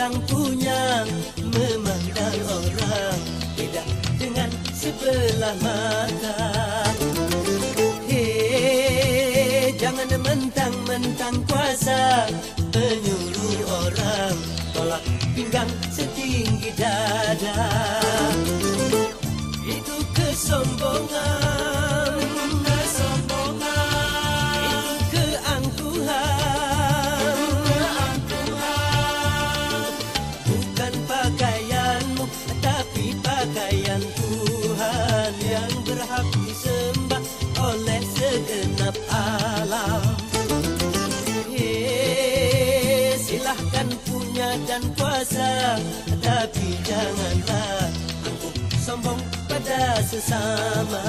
yang punya. Memandang orang beda dengan sebelah mata. Hei, jangan mentang-mentang kuasa menyuruh orang tolak pinggang setinggi dada. Itu kesombongan, itu keangkuhan. Bukan pakaianmu, tapi pakaian Tuhan yang berhak disembah oleh segenap alam. Silahkan punya dan kuasa, tapi janganlah angkuh sombong pada sesama.